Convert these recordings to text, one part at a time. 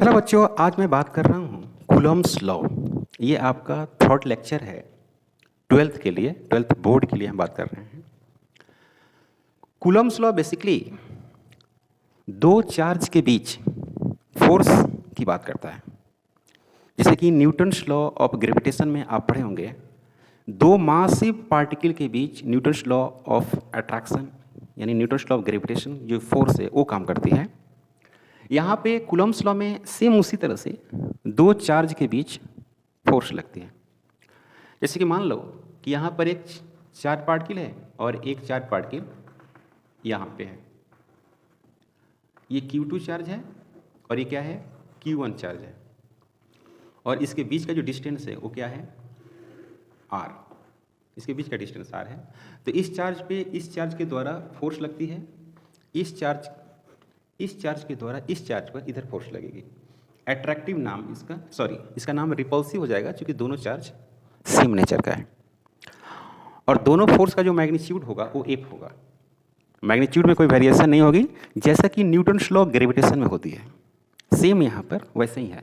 Hello बच्चों, आज मैं बात कर रहा हूँ कूलम्ब्स लॉ। ये आपका थर्ड लेक्चर है ट्वेल्थ के लिए, ट्वेल्थ बोर्ड के लिए हम बात कर रहे हैं। कूलम्ब्स लॉ बेसिकली दो चार्ज के बीच फोर्स की बात करता है। जैसे कि न्यूटन्स लॉ ऑफ ग्रेविटेशन में आप पढ़े होंगे, दो मासिव पार्टिकल के बीच न्यूटन्स लॉ ऑफ अट्रैक्शन यानी न्यूटन्स लॉ ऑफ ग्रेविटेशन जो फोर्स है वो काम करती है। यहाँ पे कूलम्ब्स लॉ में सेम उसी तरह से दो चार्ज के बीच फोर्स लगती है। जैसे कि मान लो कि यहाँ पर एक चार्ज पार्टिकल है और एक चार्ज पार्टिकल यहाँ पे है। ये Q2 चार्ज है और ये क्या है, Q1 चार्ज है, और इसके बीच का जो डिस्टेंस है वो क्या है, R। इसके बीच का डिस्टेंस R है। तो इस चार्ज पे इस चार्ज के द्वारा फोर्स लगती है, इस चार्ज के द्वारा इस चार्ज पर इधर फोर्स लगेगी। एट्रैक्टिव नाम इसका नाम रिपल्सिव हो जाएगा, क्योंकि दोनों चार्ज सेम नेचर का है। और दोनों फोर्स का जो मैग्नीट्यूड होगा वो F होगा। मैग्नीट्यूड में कोई वेरिएशन नहीं होगी, जैसा कि न्यूटन्स लॉ ग्रेविटेशन में होती है, सेम यहाँ पर वैसे ही है।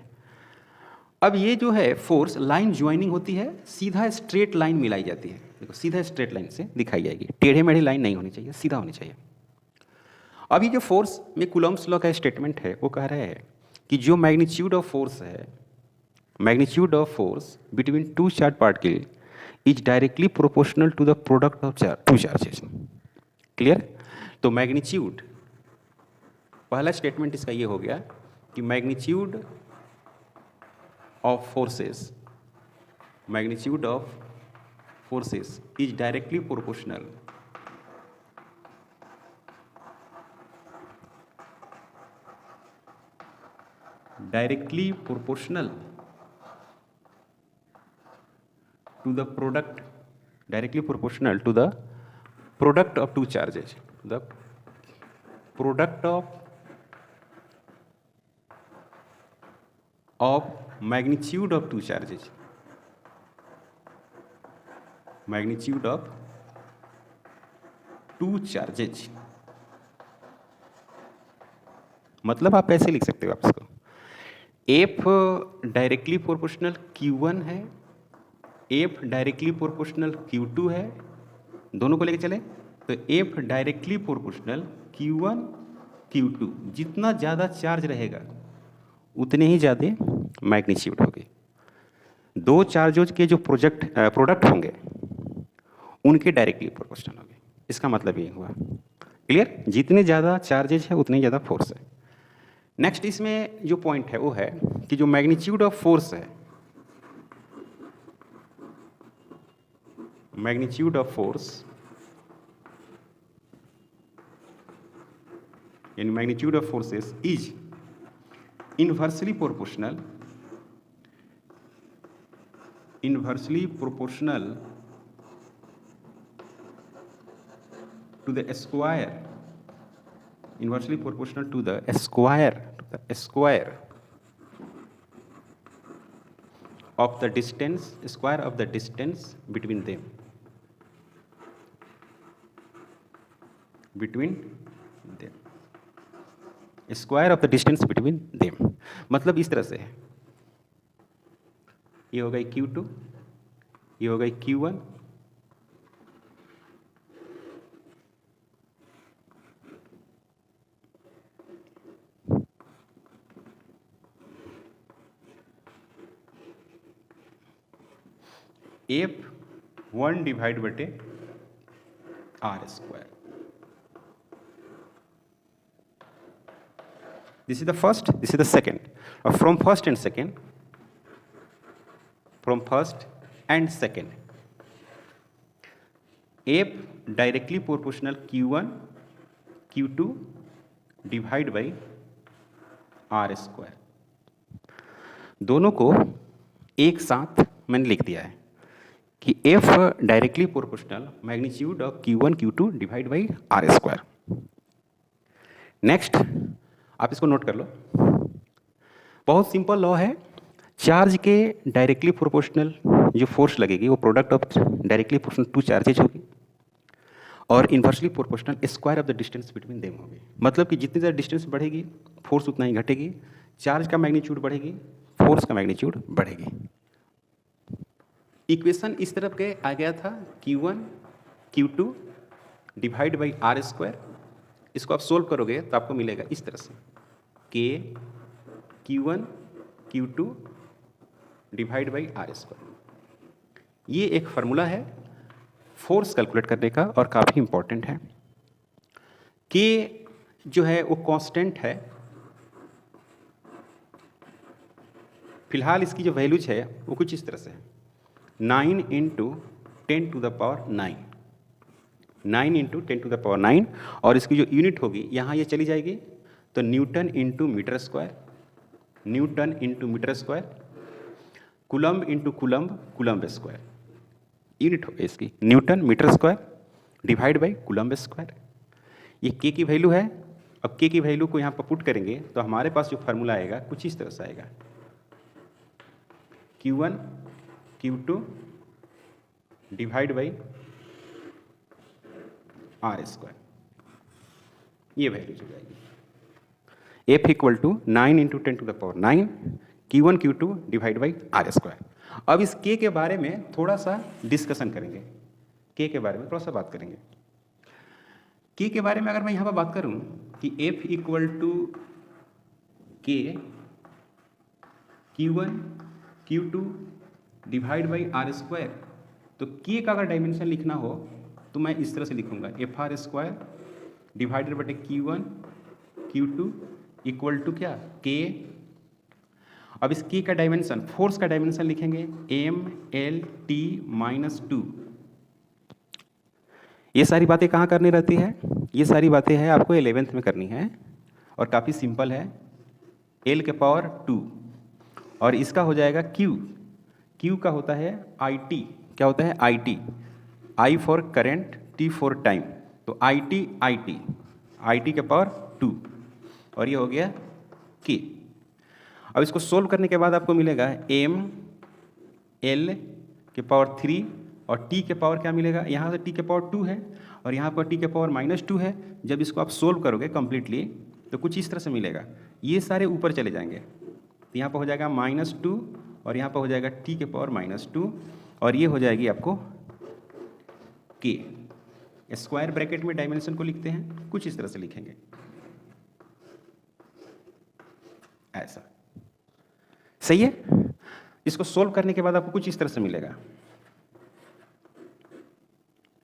अब ये जो है फोर्स लाइन ज्वाइनिंग होती है, सीधा स्ट्रेट लाइन मिलाई जाती है। देखो सीधा स्ट्रेट लाइन से दिखाई जाएगी, टेढ़े मेढ़े लाइन नहीं होनी चाहिए, सीधा होनी चाहिए। अब ये जो फोर्स में कूलम्ब्स लॉ का स्टेटमेंट है वो कह रहा है कि जो मैग्नीट्यूड ऑफ फोर्स है, magnitude of force between two charge particle is directly proportional to the product of two charges. Clear? तो मैग्नीट्यूड, पहला स्टेटमेंट इसका ये हो गया कि magnitude of forces is directly proportional to the product of two charges, the product of magnitude of two charges, मतलब आप ऐसे लिख सकते हो आप इसको, F डायरेक्टली प्रोपोर्शनल Q1 है, F डायरेक्टली प्रोपोर्शनल Q2 है, दोनों को लेके चले तो F directly proportional Q1 Q2। जितना ज़्यादा चार्ज रहेगा उतने ही ज़्यादा मैग्नीट्यूड होगी। दो चार्जों के जो प्रोडक्ट होंगे उनके डायरेक्टली प्रोपोर्शनल होंगे। इसका मतलब ये हुआ। क्लियर? जितने ज़्यादा चार्जेज है उतनी ज़्यादा फोर्स है। नेक्स्ट इसमें जो पॉइंट है वो है कि जो मैग्नीट्यूड ऑफ फोर्स है, मैग्नीट्यूड ऑफ फोर्स यानी magnitude of forces is inversely proportional to the square of the distance between them. Square of the distance between them मतलब इस तरह से है, ये हो गई Q2, ये हो गई Q1, F1 डिवाइड बटे R square. This is the first, this is the second. From first and second, F directly proportional Q1 Q2 divide by R square. दोनों को एक साथ मैंने लिख दिया है कि F directly proportional magnitude of Q1 Q2 divide by R square. Next आप इसको नोट कर लो, बहुत सिंपल लॉ है। चार्ज के डायरेक्टली प्रोपोर्शनल जो फोर्स लगेगी वो product of directly proportional two charges होगी, और inversely proportional square of the distance between them होगी। मतलब कि जितनी ज़्यादा डिस्टेंस बढ़ेगी फोर्स उतना ही घटेगी, चार्ज का मैग्नीट्यूड बढ़ेगी, फोर्स का मैग्नीट्यूड बढ़ेगी। इक्वेशन इस तरफ के आ गया था Q1 Q2 divide by R square. इसको आप सोल्व करोगे तो आपको मिलेगा इस तरह से K Q1 Q2 divide by R square. ये एक फार्मूला है फोर्स कैलकुलेट करने का और काफ़ी इंपॉर्टेंट है। K जो है वो कांस्टेंट है, फिलहाल इसकी जो वैल्यूज है वो कुछ इस तरह से है 9 into 10 to the power 9, 9 into 10 to the power 9, और इसकी जो यूनिट होगी यहाँ ये चली जाएगी तो newton into metre square, newton into metre square, coulomb into coulomb, coulomb square. Unit होगी इसकी newton metre square divide by coulomb square. ये के की वैल्यू है। अब के की वैल्यू को यहाँ पर पुट करेंगे तो हमारे पास जो फार्मूला आएगा कुछ इस तरह से आएगा Q1 Q2 divide by R square. ये वैल्यू हो जाएगी F equal to 9 into 10 to the power 9 Q1 Q2 divide by R square. अब इस K के बारे में थोड़ा सा डिस्कशन करेंगे, K के बारे में थोड़ा सा बात करेंगे। K के बारे में अगर मैं यहाँ पर बात करूँ कि F equal to K Q1 Q2 divide by R square, तो K का अगर डायमेंशन लिखना हो तो मैं इस तरह से लिखूंगा एफ आर स्क्वायर डिवाइडेड बटे Q1 Q2 इक्वल टू क्या K। अब इस K का डायमेंशन, फोर्स का डायमेंशन लिखेंगे MLT-2। ये सारी बातें कहाँ करनी रहती है? ये सारी बातें हैं आपको 11th में करनी है और काफ़ी सिंपल है। L के पावर 2 और इसका हो जाएगा Q, Q का होता है IT। क्या होता है? IT, I for current, T for time, तो IT के पावर 2 और ये हो गया K। अब इसको सोल्व करने के बाद आपको मिलेगा ML के पावर 3 और T के पावर क्या मिलेगा? यहाँ से T के पावर 2 है और यहाँ पर T के पावर -2 है। जब इसको आप सोल्व करोगे कंप्लीटली तो कुछ इस तरह से मिलेगा, ये सारे ऊपर चले जाएंगे तो यहाँ पर हो जाएगा -2 और यहाँ पर हो जाएगा T के पावर -2 और ये हो जाएगी आपको K। स्क्वायर ब्रैकेट में डायमेंशन को लिखते हैं, कुछ इस तरह से लिखेंगे ऐसा। सही है? इसको सोल्व करने के बाद आपको कुछ इस तरह से मिलेगा,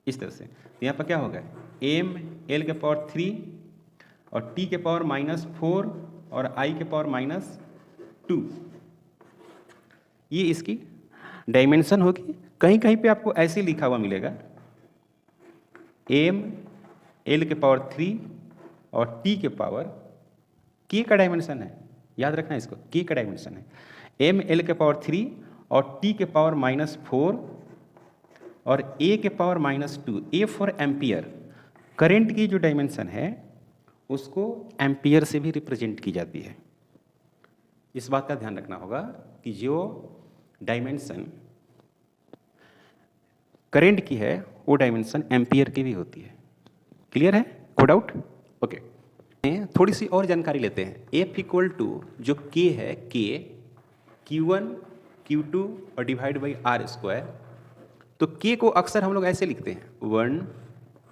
इस तरह से। तो यहाँ पर क्या होगा ML के पावर 3 और T के पावर -4 और I के पावर -2, ये इसकी डायमेंशन होगी। कहीं कहीं पे आपको ऐसे लिखा हुआ मिलेगा ML के पावर 3 और T के पावर K का डायमेंशन है, याद रखना इसको, K का डायमेंशन है ML के पावर 3 और T के पावर -4 और A के power -2, A for ampere. Current की जो डायमेंशन है उसको एम्पियर से भी रिप्रेजेंट की जाती है। इस बात का ध्यान रखना होगा कि जो डायमेंशन करंट की है वो डायमेंशन एम्पियर की भी होती है। क्लियर है? No doubt? ओके, थोड़ी सी और जानकारी लेते हैं। F इक्वल टू जो K है, K Q1 Q2 और डिवाइड बाई आर स्क्वायर, तो K को अक्सर हम लोग ऐसे लिखते हैं 1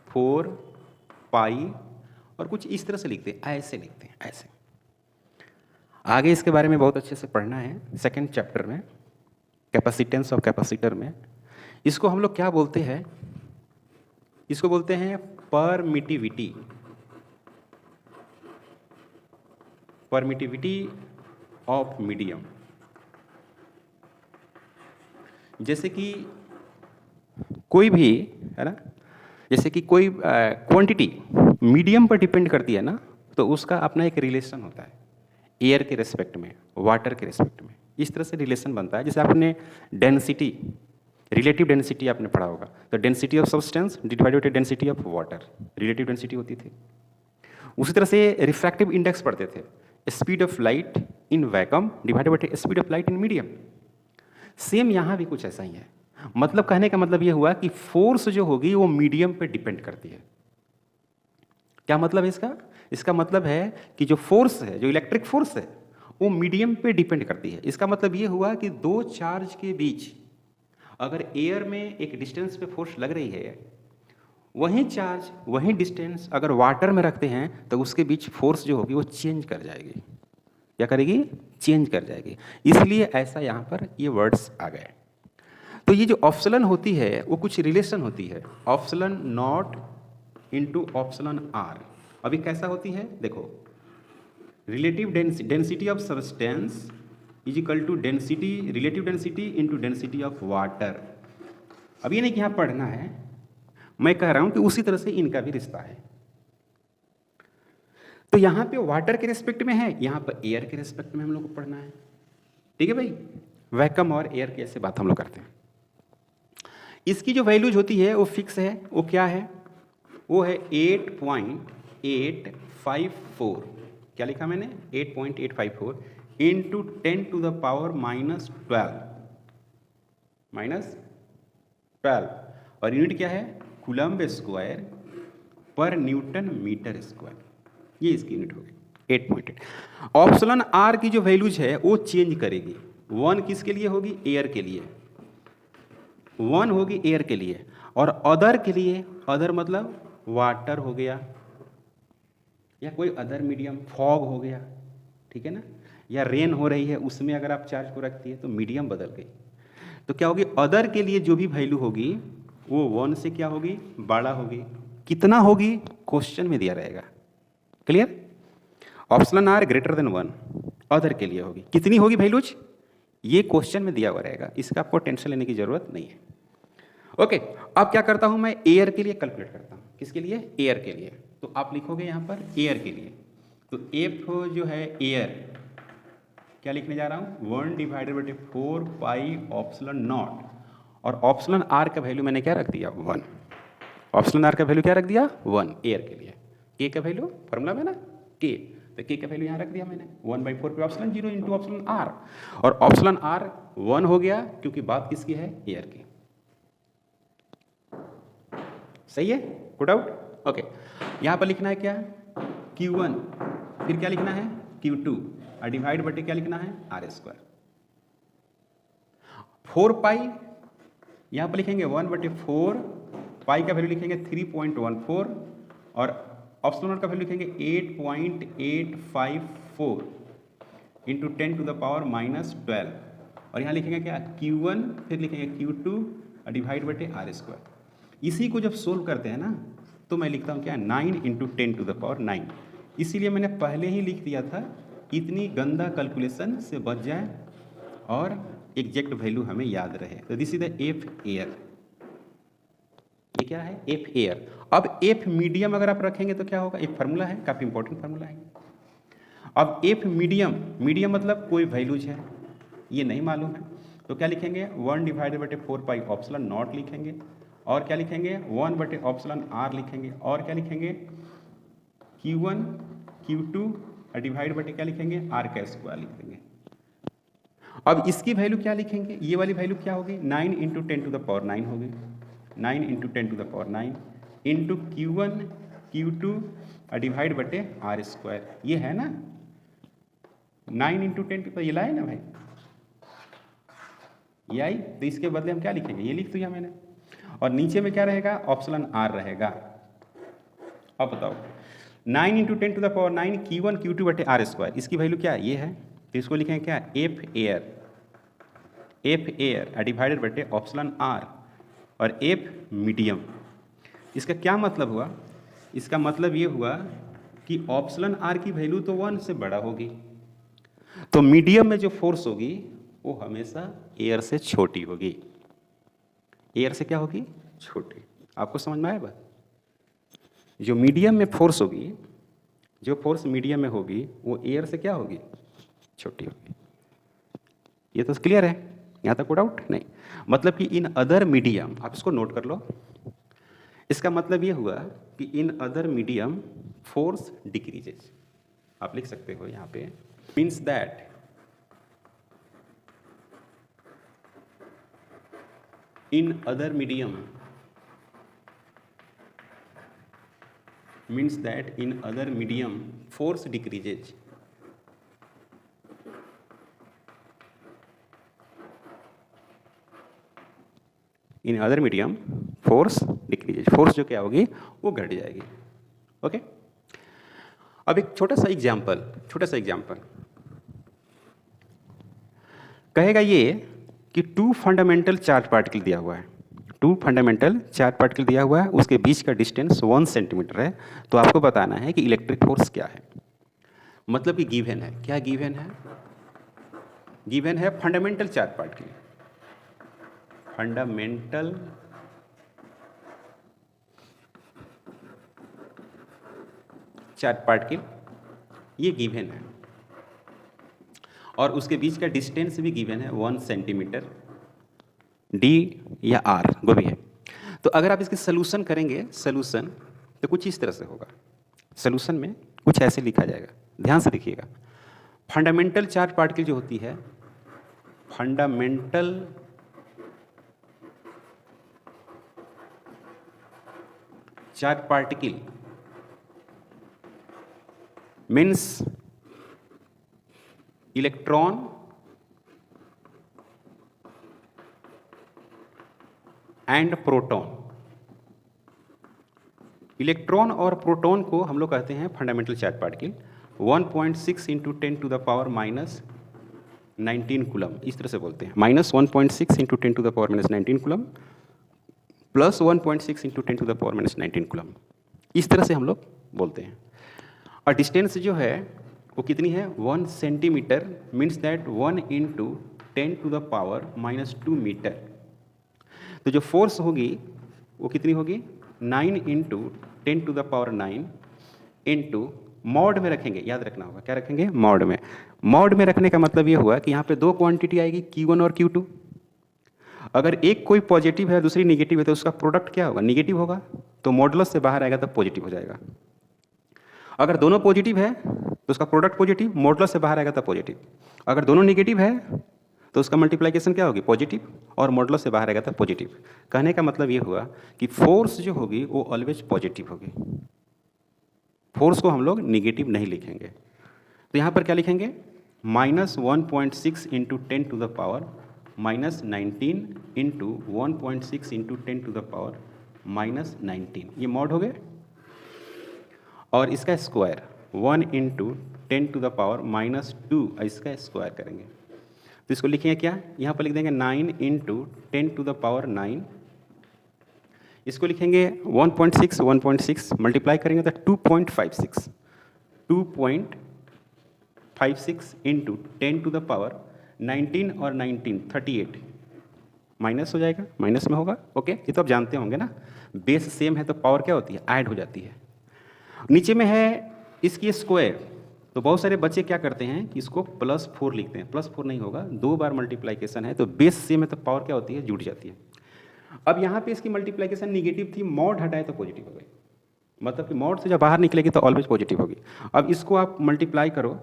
4 पाई और कुछ इस तरह से लिखते हैं, ऐसे लिखते हैं ऐसे। आगे इसके बारे में बहुत अच्छे से पढ़ना है सेकंड चैप्टर में, कैपेसिटेंस ऑफ कैपेसिटर में। इसको हम लोग क्या बोलते हैं? इसको बोलते हैं परमिटिविटी, परमिटिविटी ऑफ मीडियम। जैसे कि कोई भी है ना, जैसे कि कोई क्वांटिटी मीडियम पर डिपेंड करती है ना, तो उसका अपना एक रिलेशन होता है एयर के रेस्पेक्ट में, वाटर के रेस्पेक्ट में। इस तरह से रिलेशन बनता है। जैसे आपने डेंसिटी, रिलेटिव डेंसिटी आपने पढ़ा होगा, तो density of substance divided by density of water, relative density होती थी। उसी तरह से रिफ्रैक्टिव इंडेक्स पढ़ते थे, speed of light in vacuum divided by speed of light in medium. Same यहाँ भी कुछ ऐसा ही है। मतलब कहने का मतलब ये हुआ कि फोर्स जो होगी वो मीडियम पे डिपेंड करती है। क्या मतलब है इसका? इसका मतलब है कि जो फोर्स है, जो इलेक्ट्रिक फोर्स है, वो मीडियम पे डिपेंड करती है। इसका मतलब ये हुआ कि दो चार्ज के बीच अगर एयर में एक डिस्टेंस पे फोर्स लग रही है, वहीं चार्ज वहीं डिस्टेंस अगर वाटर में रखते हैं तो उसके बीच फोर्स जो होगी वो चेंज कर जाएगी। क्या करेगी? चेंज कर जाएगी। इसलिए ऐसा यहाँ पर ये वर्ड्स आ गए। तो ये जो ऑप्सलन होती है वो कुछ रिलेशन होती है, epsilon naught into epsilon R. अभी कैसा होती है देखो, relative density of substance is equal to density, relative density into density of water. अब ये नहीं कि यहाँ पढ़ना है, मैं कह रहा हूं कि उसी तरह से इनका भी रिश्ता है। तो यहां पे वाटर के रिस्पेक्ट में है, यहां पर एयर के रिस्पेक्ट में हम लोग को पढ़ना है। ठीक है भाई, वैक्यूम और एयर की ऐसे बात हम लोग करते हैं। इसकी जो वैल्यूज होती है वो फिक्स है, वो क्या है? वो है 8.854। क्या लिखा मैंने? 8.854 इंटू 10 टू द पावर -12 और यूनिट क्या है? कूलम्ब स्क्वायर पर न्यूटन मीटर स्क्वायर। ये इसकी यूनिट होगी 8.8। ऑप्सलन आर की जो वैल्यूज है वो चेंज करेगी। 1 किसके लिए होगी? एयर के लिए। 1 होगी एयर के लिए, और अदर के लिए, अदर मतलब वाटर हो गया या कोई अदर मीडियम, फॉग हो गया, ठीक है ना, या रेन हो रही है, उसमें अगर आप चार्ज को रखती है तो मीडियम बदल गई। तो क्या होगी? अदर के लिए जो भी वैल्यू होगी वो 1 से क्या होगी? बड़ा होगी। कितना होगी? क्वेश्चन में दिया रहेगा। Clear? Option are greater than 1 other के लिए होगी। कितनी होगी वैल्यूज? ये क्वेश्चन में दिया हुआ रहेगा, इसका आपको टेंशन लेने की जरूरत नहीं है। ओके, अब क्या करता हूं मैं? एयर के लिए कैलकुलेट करता हूं। किसके लिए? एयर के लिए। तो आप लिखोगे यहां पर एयर के लिए, तो एफ जो है एयर, क्या लिखने जा रहा हूं? 1/4 पाई ऑप्सलन नॉट, और ऑप्सलन आर का वैल्यू मैंने क्या रख दिया? 1। ऑप्सलन आर का वैल्यू क्या रख दिया? 1 एयर के लिए। के का वैल्यू फॉर्मूला में ना के, तो के का वैल्यू यहाँ रख दिया मैंने 1/4 पे ऑप्सलन 0 इंटू ऑप्सलन आर, और ऑप्सलन आर 1 हो गया क्योंकि बात किसकी है? एयर की। सही है? Good out? ओके, यहाँ पर लिखना है क्या? Q1, फिर क्या लिखना है? Q2 और डिवाइड बटे क्या लिखना है? R²। 4 पाई यहाँ पर लिखेंगे 1/4, पाई का वैल्यू लिखेंगे 3.14, और ऑप्शनल का वैल्यू लिखेंगे 8.854 इंटू 10 टू द पावर -12, और यहाँ लिखेंगे क्या? Q1, फिर लिखेंगे Q2 और डिवाइड बटे R²। इसी को जब सोल्व करते हैं ना तो मैं लिखता हूँ क्या? 9 इंटू 10 टू द पावर 9। इसीलिए मैंने पहले ही लिख दिया था, इतनी गंदा कैलकुलेशन से बच जाए और एग्जैक्ट वैल्यू हमें याद रहे। तो this is the F air. ये क्या है? F air. अब एफ मीडियम अगर आप रखेंगे तो क्या होगा? एक फार्मूला है, काफी इंपॉर्टेंट फार्मूला है। अब एफ मीडियम, मीडियम मतलब कोई वैल्यूज है, ये नहीं मालूम है, तो क्या लिखेंगे? 1/4 पाई ऑप्सलन नॉट लिखेंगे, और क्या लिखेंगे? 1 बटे ऑप्सलन आर लिखेंगे, और क्या लिखेंगे? Q1 Q2 और डिवाइड बटे क्या लिखेंगे? R² लिखेंगे। अब इसकी वैल्यू क्या लिखेंगे? ये वाली वैल्यू क्या होगी? 9 इंटू 10 टू द पावर 9 होगी। 9 into 10 to the power 9 into Q1 Q2 और डिवाइड बटे R²। ये है ना 9 इंटू 10 तो ये लाए ना भाई, ये आई, तो इसके बदले हम क्या लिखेंगे? ये लिख दिया मैंने, और नीचे में क्या रहेगा? ऑप्शन आर रहेगा। अब बताओ, 9 into 10 to the power 9 Q1 Q2 बटे R², इसकी वैल्यू क्या? ये है, तो इसको लिखेंगे क्या? एफ एयर डिवाइडेड बटे ऑप्शन आर और एफ मीडियम। इसका क्या मतलब हुआ? इसका मतलब ये हुआ कि ऑप्शन आर की वैल्यू तो 1 से बड़ा होगी, तो मीडियम में जो फोर्स होगी वो हमेशा एयर से छोटी होगी। एयर से क्या होगी? छोटी। आपको समझ में आया बात? जो मीडियम में फोर्स होगी, जो फोर्स मीडियम में होगी वो एयर से क्या होगी? छोटी होगी। ये तो क्लियर है, यहाँ तक कोई डाउट नहीं। मतलब कि इन अदर मीडियम, आप इसको नोट कर लो, इसका मतलब ये हुआ कि in other medium force decreases. आप लिख सकते हो यहाँ पे, means that in other medium, means that in other medium force decreases, in other medium force decreases, force जो क्या होगी वो घट जाएगी। ओके, अब एक छोटा सा एग्जाम्पल कहेगा ये कि 2 फंडामेंटल चार्ज पार्टिकल दिया हुआ है, 2 फंडामेंटल चार्ज पार्टिकल दिया हुआ है, उसके बीच का डिस्टेंस 1 सेंटीमीटर है। तो आपको बताना है कि इलेक्ट्रिक फोर्स क्या है, मतलब कि गिवन है, क्या गिवन है? गिवन है fundamental charge particle, fundamental charge particle ये गिवन है, और उसके बीच का डिस्टेंस भी गिवन है 1 सेंटीमीटर, डी या आर वो भी है। तो अगर आप इसकी सोल्यूशन करेंगे, सोल्यूशन तो कुछ इस तरह से होगा। सोल्यूशन में कुछ ऐसे लिखा जाएगा, ध्यान से देखिएगा। फंडामेंटल चार्ज पार्टिकल जो होती है, fundamental charge particle means electron and proton. Electron और प्रोटॉन को हम लोग कहते हैं fundamental charge particle. 1.6 into 10 to the power minus 19 coulomb, इस तरह से बोलते हैं। -1.6 into 10 to the power minus 19 coulomb plus 1.6 into 10 to the power minus 19 coulomb, इस तरह से हम लोग बोलते हैं। और डिस्टेंस जो है वो कितनी है? 1 centimetre, means that 1 into 10 to the power minus 2 metre. तो जो फोर्स होगी वो कितनी होगी? 9 into 10 to the power 9 into mod में रखेंगे, याद रखना होगा, क्या रखेंगे? मॉड में। मॉड में रखने का मतलब ये हुआ कि यहाँ पे 2 क्वांटिटी आएगी, Q1 और Q2। अगर एक कोई पॉजिटिव है दूसरी निगेटिव है तो उसका प्रोडक्ट क्या होगा? निगेटिव होगा, तो मॉडुलस से बाहर आएगा तब पॉजिटिव हो जाएगा। अगर दोनों पॉजिटिव है तो उसका प्रोडक्ट पॉजिटिव, मॉडुलस से बाहर आएगा तब पॉजिटिव। अगर दोनों निगेटिव है तो उसका मल्टीप्लिकेशन क्या होगी? पॉजिटिव, और मॉडुलस से बाहर आएगा तब पॉजिटिव। कहने का मतलब ये हुआ कि फोर्स जो होगी वो ऑलवेज पॉजिटिव होगी, फोर्स को हम लोग निगेटिव नहीं लिखेंगे। तो यहाँ पर क्या लिखेंगे? -1.6 into 10 to the power minus 19 into 1.6 into 10 to the power minus 19, ये मॉड हो गए। और इसका square 1 into 10 to the power minus 2, इसका स्क्वायर करेंगे तो इसको लिखेंगे क्या? यहाँ पर लिख देंगे 9 इंटू 10 टू द पावर 9। इसको लिखेंगे 1.6 मल्टीप्लाई करेंगे तो 2.56 इंटू 10 टू द पावर 19 और 19 38, माइनस हो जाएगा, माइनस में होगा। ओके, ये तो आप जानते होंगे ना, बेस सेम है तो पावर क्या होती है? ऐड हो जाती है। नीचे में है इसकी स्क्वायर, तो बहुत सारे बच्चे क्या करते हैं कि इसको +4 लिखते हैं। +4 नहीं होगा, 2 बार मल्टीप्लाइकेशन है तो बेस सेम है तो पावर क्या होती है? जुड़ जाती है। अब यहाँ पे इसकी मल्टीप्लाइकेशन निगेटिव थी, मॉड हटाए तो पॉजिटिव हो गई, मतलब कि मॉड से जब बाहर निकलेगी तो ऑलवेज पॉजिटिव होगी। अब इसको आप मल्टीप्लाई करो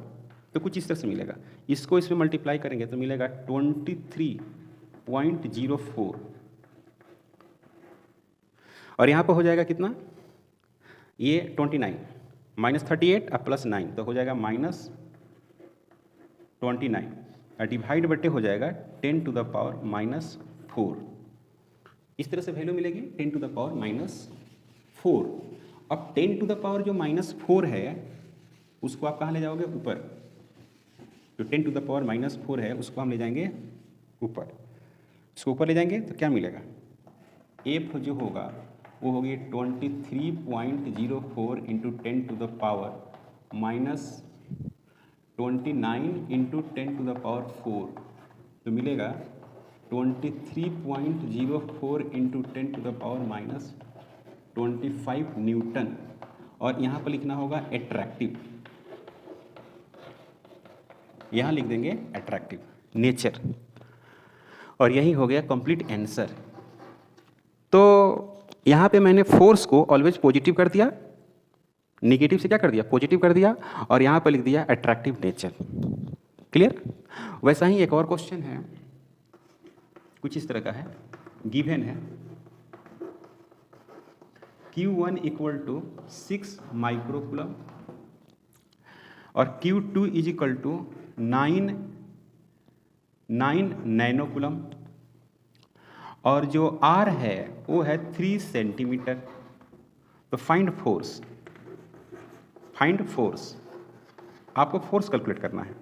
तो कुछ इस तरह से मिलेगा, इसको इसमें मल्टीप्लाई करेंगे तो मिलेगा 23.04, और यहाँ पर हो जाएगा कितना? ये 29 -38 और +9 तो हो जाएगा -29, और डिवाइड बटे हो जाएगा 10 टू द पावर -4। इस तरह से वैल्यू मिलेगी 10 टू द पावर -4। अब 10 टू द पावर जो -4 है उसको आप कहाँ ले जाओगे? ऊपर। जो 10 टू द पावर -4 है उसको हम ले जाएंगे ऊपर। इसको ऊपर ले जाएंगे तो क्या मिलेगा? एफ जो होगा वो होगी 23.04 into 10 to the power -29 into 10 to the power 4, तो मिलेगा 23.04 into 10 to the power -25 newton. और यहाँ पर लिखना होगा एट्रैक्टिव, यहाँ लिख देंगे एट्रैक्टिव नेचर, और यही हो गया कंप्लीट आंसर। तो यहाँ पे मैंने फोर्स को ऑलवेज पॉजिटिव कर दिया, निगेटिव से क्या कर दिया? पॉजिटिव कर दिया, और यहाँ पर लिख दिया अट्रैक्टिव नेचर। क्लियर? वैसा ही एक और क्वेश्चन है, कुछ इस तरह का है, गिवन है Q1 इक्वल टू 6 माइक्रोकूलम और Q2 इज इक्वल टू 9 नैनोकूलम, और जो R है वो है 3 सेंटीमीटर। तो फाइंड फोर्स, आपको फोर्स कैलकुलेट करना है।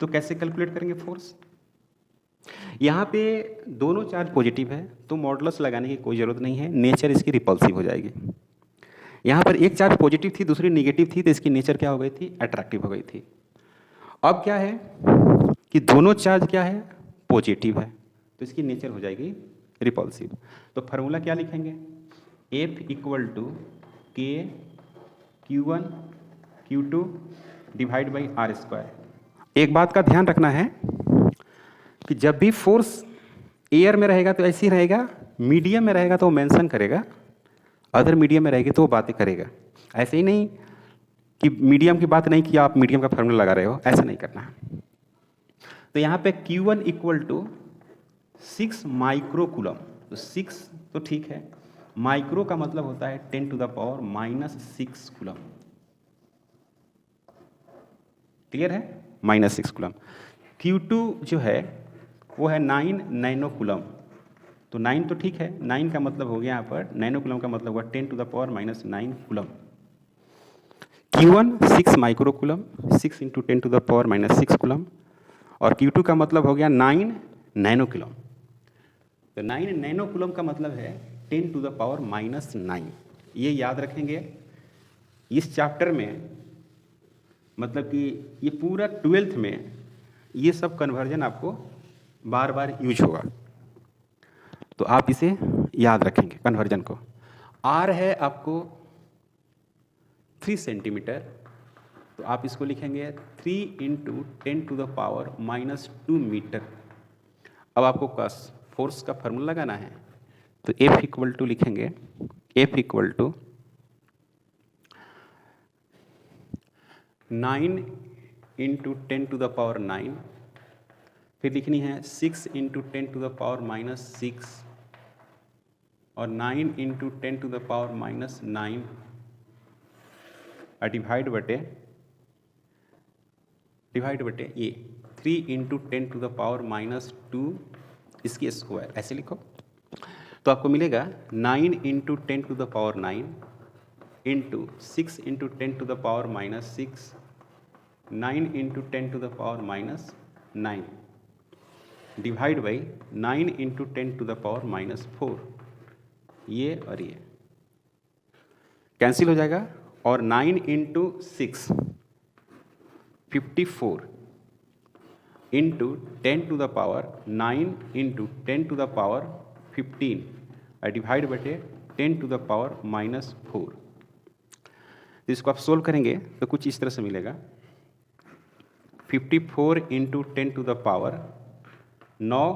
तो कैसे कैलकुलेट करेंगे फोर्स? यहाँ पे दोनों चार्ज पॉजिटिव है तो मॉडुलस लगाने की कोई ज़रूरत नहीं है, नेचर इसकी रिपल्सिव हो जाएगी। यहाँ पर एक चार्ज पॉजिटिव थी, दूसरी निगेटिव थी, तो इसकी नेचर क्या हो गई थी? अट्रैक्टिव हो गई थी। अब क्या है कि दोनों चार्ज क्या है? पॉजिटिव है, तो इसकी नेचर हो जाएगी रिपल्सिव। तो फार्मूला क्या लिखेंगे? F इक्वल टू के Q1 Q2 divide by R square. एक बात का ध्यान रखना है कि जब भी फोर्स एयर में रहेगा तो ऐसे ही रहेगा, मीडियम में रहेगा तो वो मेंशन करेगा, अदर मीडियम में रहेगी तो वो बातें करेगा। ऐसे ही नहीं कि मीडियम की बात नहीं किया, आप मीडियम का फार्मूला लगा रहे हो, ऐसा नहीं करना है। तो यहाँ पे Q1 इक्वल टू 6 माइक्रोकूलम। तो 6 तो ठीक है, माइक्रो का मतलब होता है 10 to the power -6 coulomb. Clear है? -6 कूलम। Q2 जो है वो है 9 नैनो कूलम। तो 9 तो ठीक है, 9 का मतलब हो गया यहाँ पर, नैनो कूलम का मतलब हुआ 10 to the power -9 coulomb. Q1 6 micro coulomb, 6 into 10 to the power -6 coulomb. और Q2 का मतलब हो गया 9 नैनो कूलम। तो 9 नैनो कूलम का मतलब है 10 टू द पावर -9। ये याद रखेंगे। इस चैप्टर में मतलब कि ये पूरा 12th में ये सब कन्वर्जन आपको बार बार यूज होगा, तो आप इसे याद रखेंगे कन्वर्जन को। R है आपको 3 सेंटीमीटर, तो आप इसको लिखेंगे 3 into 10 to the power -2 metre. अब आपको फोर्स का फार्मूला लगाना है, तो F इक्वल टू लिखेंगे, F equal to 9 into 10 to the power 9, फिर लिखनी है 6 इंटू 10 टू द पावर -6 और 9 into 10 to the power -9 divide बटे ये 3 इंटू 10 टू द पावर -2 इसकी स्क्वायर, ऐसे लिखो। तो आपको मिलेगा 9 into 10 to the power 9 into 6 into 10 to the power -6, 9 into 10 to the power -9 divide by 9 into 10 to the power -4। ये और ये कैंसिल हो जाएगा, और 9 into 6 54 into 10 to the power 9 into 10 to the power 15 divide बटे 10 टू द पावर -4। तो इसको आप सोल्व करेंगे तो कुछ इस तरह से मिलेगा, 54 इंटू 10 टू द पावर 9,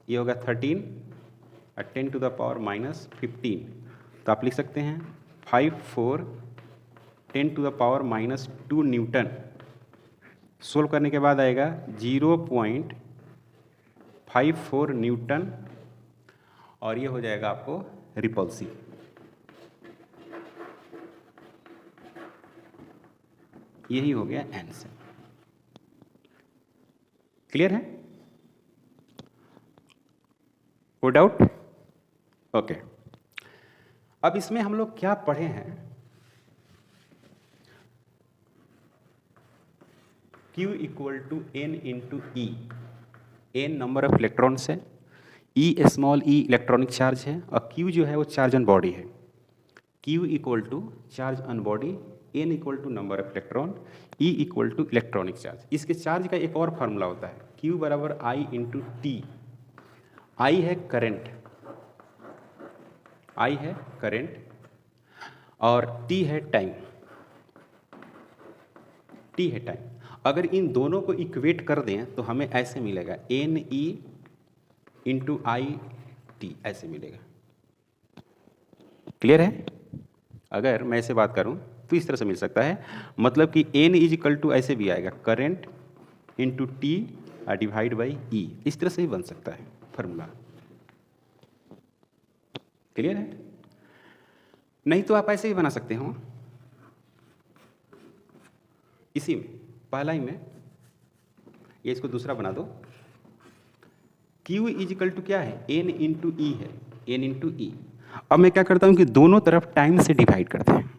ये होगा 13 और 10 टू द पावर -15। तो आप लिख सकते हैं 54 10 to the power -2 newton. Solve करने के बाद आएगा 0.54 न्यूटन, और ये हो जाएगा आपको रिपल्सिव। यही हो गया आंसर। क्लियर है? कोई डाउट? ओके। अब इसमें हम लोग क्या पढ़े हैं? Q equal to N into E। N number of electrons है, E small e electronic charge है, और Q जो है वो चार्ज ऑन बॉडी है। Q equal to charge on body, N equal to number of electron, E equal to electronic charge. इसके charge का एक और फार्मूला होता है, Q बराबर I इंटू टी। I है करंट, I है करंट, और T है टाइम, T है टाइम। अगर इन दोनों को इक्वेट कर दें तो हमें ऐसे मिलेगा NE इंटू आई टी, ऐसे मिलेगा। क्लियर है? अगर मैं ऐसे बात करूं तो इस तरह से मिल सकता है, मतलब कि N इज इक्वल टू ऐसे भी आएगा current into T divide by E, इस तरह से ही बन सकता है फार्मूला। क्लियर है? नहीं तो आप ऐसे ही बना सकते हो, इसी में पहला ही में, ये इसको दूसरा बना दो, Q इज इक्वल टू क्या है, n इंटू ई है, n इंटू ई। अब मैं क्या करता हूँ कि दोनों तरफ टाइम से डिवाइड करते हैं,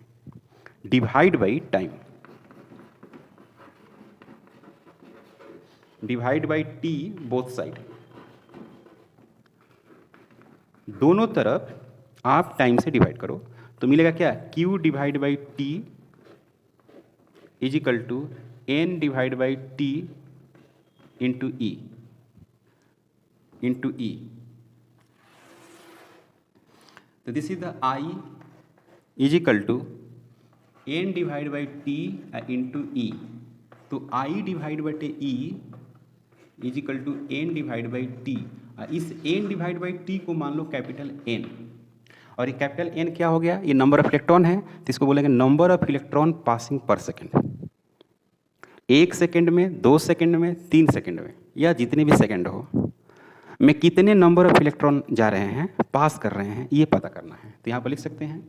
divide by time, divide by T both side, दोनों तरफ आप टाइम से डिवाइड करो तो मिलेगा क्या, Q divide by T is equal to n divide by T into E, into E. तो this is the I is equal to n divide by T into E. तो I divide by E is equal to n divide by T. इस n divide by T को मान लो capital N, और ये capital N क्या हो गया, ये नंबर ऑफ इलेक्ट्रॉन है, तो इसको बोलेंगे number of electron passing per second. 1 second में, 2 सेकेंड में, 3 सेकेंड में, या जितने भी सेकेंड हो में कितने नंबर ऑफ इलेक्ट्रॉन जा रहे हैं, पास कर रहे हैं, ये पता करना है। तो यहाँ पर लिख सकते हैं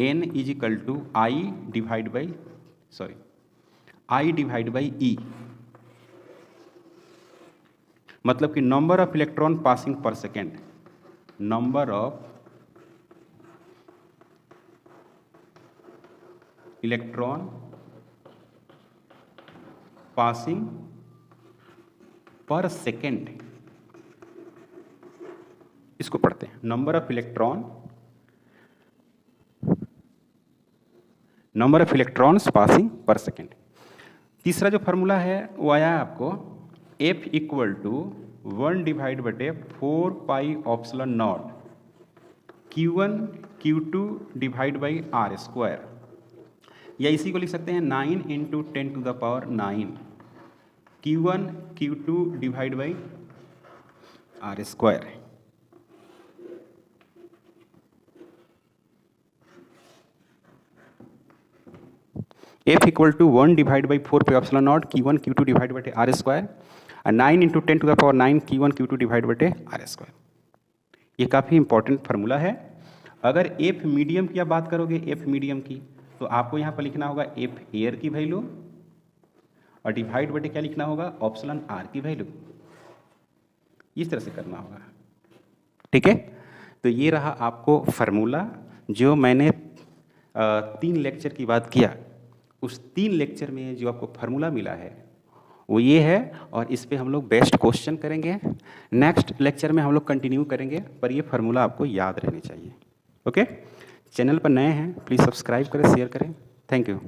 n is equal to I divide by E, मतलब कि number of electron passing per second, number of electron passing per second, इसको पढ़ते हैं number of electrons passing per second. तीसरा जो फार्मूला है वो आया आपको F इक्वल टू 1 डिवाइड बटे 4 pi epsilon not Q1 Q2 divide by R square, या इसी को लिख सकते हैं 9 into 10 to the power 9 Q1 Q2 divide by R square. F equal to 1 divide by 4 pi epsilon not Q1 Q2 divide बटे R square, और 9 into 10 to the power 9 Q1 Q2 divide बटे R square. ये काफ़ी important formula है। अगर F medium की आप बात करोगे, F मीडियम की, तो आपको यहाँ पर लिखना होगा F एयर की वैल्यू, और डिवाइड बटे क्या लिखना होगा, ऑप्सिलॉन आर की वैल्यू। इस तरह से करना होगा, ठीक है। तो ये रहा आपको फार्मूला, जो मैंने 3 लेक्चर की बात किया, उस 3 लेक्चर में जो आपको फार्मूला मिला है वो ये है, और इस पे हम लोग बेस्ट क्वेश्चन करेंगे। नेक्स्ट लेक्चर में हम लोग कंटिन्यू करेंगे, पर ये फार्मूला आपको याद रहनी चाहिए। ओके, चैनल पर नए हैं प्लीज़ सब्सक्राइब करें, शेयर करें। Thank you.